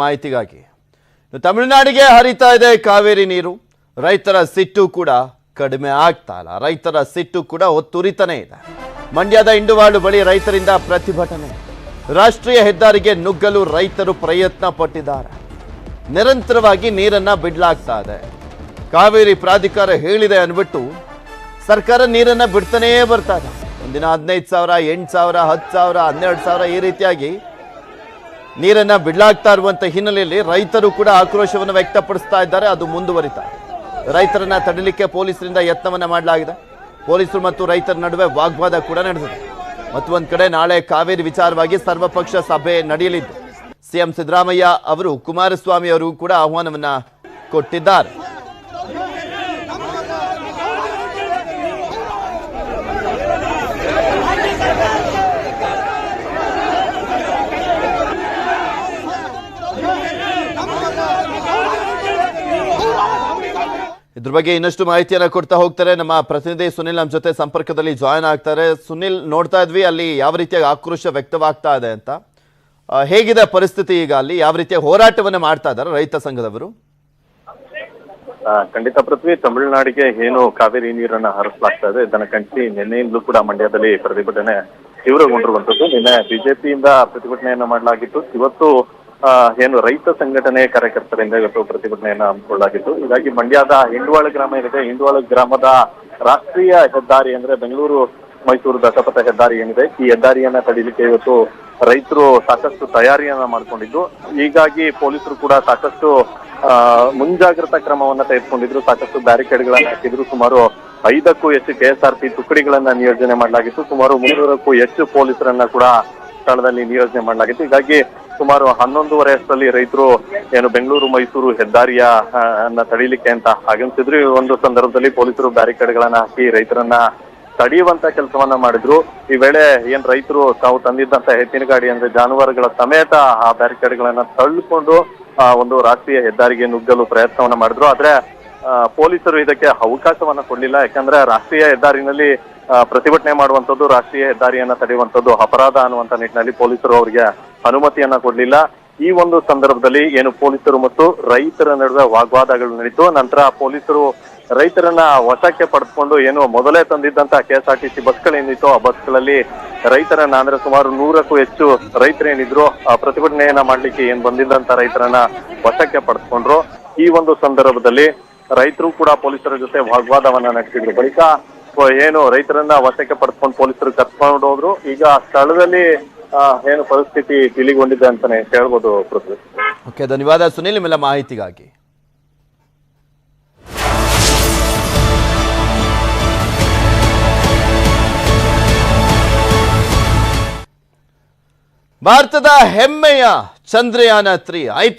ಮಾಹಿತಿಗಾಗಿ ತಮಿಳುನಾಡಿಗೆ ಹರಿತಾ ಇದೆ ಕಾವೇರಿ ನೀರು. ರೈತರ ಸಿಟ್ಟು ಕೂಡ ಕಡಿಮೆ ಆಗ್ತಾ ಇಲ್ಲ. ರೈತರ ಸಿಟ್ಟು ಕೂಡ ಒತ್ತುರಿತಾನೆ ಇದೆ. ಮಂಡ್ಯದ ಇಂಡುವಾಳು ಬಳಿ ರೈತರಿಂದ ಪ್ರತಿಭಟನೆ. ರಾಷ್ಟ್ರೀಯ ಹೆದ್ದಾರಿಗೆ ನುಗ್ಗಲು ರೈತರು ಪ್ರಯತ್ನ ಪಟ್ಟಿದ್ದಾರೆ. ನಿರಂತರವಾಗಿ ನೀರನ್ನ ಬಿಡಲಾಗ್ತಾ ಇದೆ. ಕಾವೇರಿ ಪ್ರಾಧಿಕಾರ ಹೇಳಿದೆ ಅನ್ಬಿಟ್ಟು ಸರ್ಕಾರ ನೀರನ್ನ ಬಿಡ್ತಾನೇ ಬರ್ತಾ ಇದೆ. ಒಂದಿನ 15,000, 8,000, 10,000, 12,000 ಈ ರೀತಿಯಾಗಿ ನೀರನ್ನ ಬಿಡಲಾಗ್ತಾ ಇರುವಂತ ಹಿನ್ನೆಲೆಯಲ್ಲಿ ರೈತರು ಕೂಡ ಆಕ್ರೋಶವನ್ನು ವ್ಯಕ್ತಪಡಿಸ್ತಾ ಇದ್ದಾರೆ. ಅದು ಮುಂದುವರಿತಾ ರೈತರನ್ನ ತಡೆಯಲಿಕ್ಕೆ ಪೊಲೀಸರಿಂದ ಯತ್ನವನ್ನ ಮಾಡಲಾಗಿದೆ. ಪೊಲೀಸರು ಮತ್ತು ರೈತರ ನಡುವೆ ವಾಗ್ವಾದ ಕೂಡ ನಡೆದಿದೆ. ಮತ್ತು ಒಂದ್ ಕಡೆ ನಾಳೆ ಕಾವೇರಿ ವಿಚಾರವಾಗಿ ಸರ್ವಪಕ್ಷ ಸಭೆ ನಡೆಯಲಿದ್ದು ಸಿಎಂ ಸಿದ್ದರಾಮಯ್ಯ ಅವರು ಕುಮಾರಸ್ವಾಮಿ ಅವರು ಕೂಡ ಆಹ್ವಾನವನ್ನ ಕೊಟ್ಟಿದ್ದಾರೆ. ಇದ್ರ ಬಗ್ಗೆ ಇನ್ನಷ್ಟು ಮಾಹಿತಿಯನ್ನ ಕೊಡ್ತಾ ಹೋಗ್ತಾರೆ ನಮ್ಮ ಪ್ರತಿನಿಧಿ ಸುನಿಲ್. ನಮ್ಮ ಜೊತೆ ಸಂಪರ್ಕದಲ್ಲಿ ಜಾಯಿನ್ ಆಗ್ತಾರೆ. ಸುನಿಲ್, ನೋಡ್ತಾ ಇದ್ವಿ ಅಲ್ಲಿ ಯಾವ ರೀತಿಯಾಗಿ ಆಕ್ರೋಶ ವ್ಯಕ್ತವಾಗ್ತಾ ಇದೆ ಅಂತ. ಹೇಗಿದೆ ಪರಿಸ್ಥಿತಿ ಈಗ ಅಲ್ಲಿ? ಯಾವ ರೀತಿಯ ಹೋರಾಟವನ್ನ ಮಾಡ್ತಾ ಇದ್ದಾರೆ ರೈತ ಸಂಘದವರು? ಖಂಡಿತ ಪೃಥ್ವಿ, ತಮಿಳುನಾಡಿಗೆ ಏನು ಕಾವೇರಿ ನೀರನ್ನ ಹರಿಸಲಾಗ್ತಾ ಇದೆ ಇದನ್ನ ಖಂಡಿಸಿ ನಿನ್ನೆಯಿಂದಲೂ ಕೂಡ ಮಂಡ್ಯದಲ್ಲಿ ಪ್ರತಿಭಟನೆ ತೀವ್ರಗೊಂಡಿರುವಂತದ್ದು. ನಿನ್ನೆ ಬಿಜೆಪಿಯಿಂದ ಪ್ರತಿಭಟನೆಯನ್ನ ಮಾಡಲಾಗಿತ್ತು. ಇವತ್ತು ಏನು ರೈತ ಸಂಘಟನೆ ಕಾರ್ಯಕರ್ತರಿಂದ ಇವತ್ತು ಪ್ರತಿಭಟನೆಯನ್ನ ಹಮ್ಮಿಕೊಳ್ಳಲಾಗಿತ್ತು. ಹೀಗಾಗಿ ಮಂಡ್ಯದ ಇಂಡುವಾಳು ಗ್ರಾಮ ಏನಿದೆ, ಇಂಡುವಾಳು ಗ್ರಾಮದ ರಾಷ್ಟ್ರೀಯ ಹೆದ್ದಾರಿ ಅಂದ್ರೆ ಬೆಂಗಳೂರು ಮೈಸೂರು ದತ್ತಪಥ ಹೆದ್ದಾರಿ ಏನಿದೆ, ಈ ಹೆದ್ದಾರಿಯನ್ನ ತಡೀಲಿಕ್ಕೆ ಇವತ್ತು ರೈತರು ಸಾಕಷ್ಟು ತಯಾರಿಯನ್ನ ಮಾಡ್ಕೊಂಡಿದ್ದು. ಹೀಗಾಗಿ ಪೊಲೀಸರು ಕೂಡ ಸಾಕಷ್ಟು ಮುಂಜಾಗ್ರತಾ ಕ್ರಮವನ್ನ ತೆಗೆದುಕೊಂಡಿದ್ರು. ಸಾಕಷ್ಟು ಬ್ಯಾರಿಕೇಡ್ಗಳನ್ನ ಹಾಕಿದ್ರು. ಸುಮಾರು 5ಕ್ಕೂ ಹೆಚ್ಚು KSRP ತುಕಡಿಗಳನ್ನ ನಿಯೋಜನೆ ಮಾಡಲಾಗಿತ್ತು. ಸುಮಾರು 300ಕ್ಕೂ ಹೆಚ್ಚು ಪೊಲೀಸರನ್ನ ಕೂಡ ಸ್ಥಳದಲ್ಲಿ ನಿಯೋಜನೆ ಮಾಡಲಾಗಿತ್ತು. ಹೀಗಾಗಿ ಸುಮಾರು 11:30 ಅಷ್ಟರಲ್ಲಿ ರೈತರು ಏನು ಬೆಂಗಳೂರು ಮೈಸೂರು ಹೆದ್ದಾರಿಯ ತಡೀಲಿಕ್ಕೆ ಅಂತ ಆಗಮಿಸಿದ್ರು. ಈ ಒಂದು ಸಂದರ್ಭದಲ್ಲಿ ಪೊಲೀಸರು ಬ್ಯಾರಿಕೇಡ್ಗಳನ್ನ ಹಾಕಿ ರೈತರನ್ನ ತಡೆಯುವಂತ ಕೆಲಸವನ್ನ ಮಾಡಿದ್ರು. ಈ ವೇಳೆ ಏನ್ ರೈತರು ತಾವು ತಂದಿದ್ದಂತ ಎತ್ತಿನ ಗಾಡಿ ಅಂದ್ರೆ ಜಾನುವಾರುಗಳ ಸಮೇತ ಆ ಬ್ಯಾರಿಕೇಡ್ಗಳನ್ನ ತಳ್ಳಿಕೊಂಡು ಒಂದು ರಾಷ್ಟ್ರೀಯ ಹೆದ್ದಾರಿಗೆ ನುಗ್ಗಲು ಪ್ರಯತ್ನವನ್ನ ಮಾಡಿದ್ರು. ಆದ್ರೆ ಪೊಲೀಸರು ಇದಕ್ಕೆ ಅವಕಾಶವನ್ನ ಕೊಡ್ಲಿಲ್ಲ. ಯಾಕಂದ್ರೆ ರಾಷ್ಟ್ರೀಯ ಹೆದ್ದಾರಿನಲ್ಲಿ ಪ್ರತಿಭಟನೆ ಮಾಡುವಂತದ್ದು, ರಾಷ್ಟ್ರೀಯ ಹೆದ್ದಾರಿಯನ್ನ ತಡೆಯುವಂತದ್ದು ಅಪರಾಧ ಅನ್ನುವಂತ ನಿಟ್ಟಿನಲ್ಲಿ ಪೊಲೀಸರು ಅವರಿಗೆ ಅನುಮತಿಯನ್ನ ಕೊಡ್ಲಿಲ್ಲ. ಈ ಒಂದು ಸಂದರ್ಭದಲ್ಲಿ ಏನು ಪೊಲೀಸರು ಮತ್ತು ರೈತರ ನಡುವೆ ವಾಗ್ವಾದಗಳು ನಡೀತು. ನಂತರ ಪೊಲೀಸರು ರೈತರನ್ನ ವಶಕ್ಕೆ ಪಡೆದುಕೊಂಡು ಏನು ಮೊದಲೇ ತಂದಿದ್ದಂತ KSRTC ಬಸ್ಗಳೇನಿತ್ತು ಆ ಬಸ್ಗಳಲ್ಲಿ ರೈತರನ್ನ ಅಂದ್ರೆ ಸುಮಾರು 100ಕ್ಕೂ ಹೆಚ್ಚು ರೈತರೇನಿದ್ರು ಪ್ರತಿಭಟನೆಯನ್ನ ಮಾಡ್ಲಿಕ್ಕೆ ಏನ್ ಬಂದಿದ್ದಂತ ರೈತರನ್ನ ವಶಕ್ಕೆ ಪಡೆದುಕೊಂಡ್ರು. ಈ ಒಂದು ಸಂದರ್ಭದಲ್ಲಿ ರೈತರು ಕೂಡ ಪೊಲೀಸರ ಜೊತೆ ವಾಗ್ವಾದವನ್ನ ನಡೆಸಿದ್ರು. ಬಳಿಕ ಏನು ರೈತರನ್ನ ವಶಕ್ಕೆ ಪಡೆದುಕೊಂಡು ಪೊಲೀಸರು ಕರ್ಕೊಂಡು ಹೋದ್ರು. ಈಗ ಸ್ಥಳದಲ್ಲಿ ಏನು ಪರಿಸ್ಥಿತಿ ತಿಳಿಗೊಂಡಿದೆ ಅಂತಾನೆ ಹೇಳ್ಬೋದು ಪೃಥ್ವಿ. ಓಕೆ, ಧನ್ಯವಾದ ಸುನಿಲ್ ನಿಮ್ಮೆಲ್ಲ ಮಾಹಿತಿಗಾಗಿ. ಭಾರತದ ಹೆಮ್ಮೆಯ ಚಂದ್ರಯಾನ 3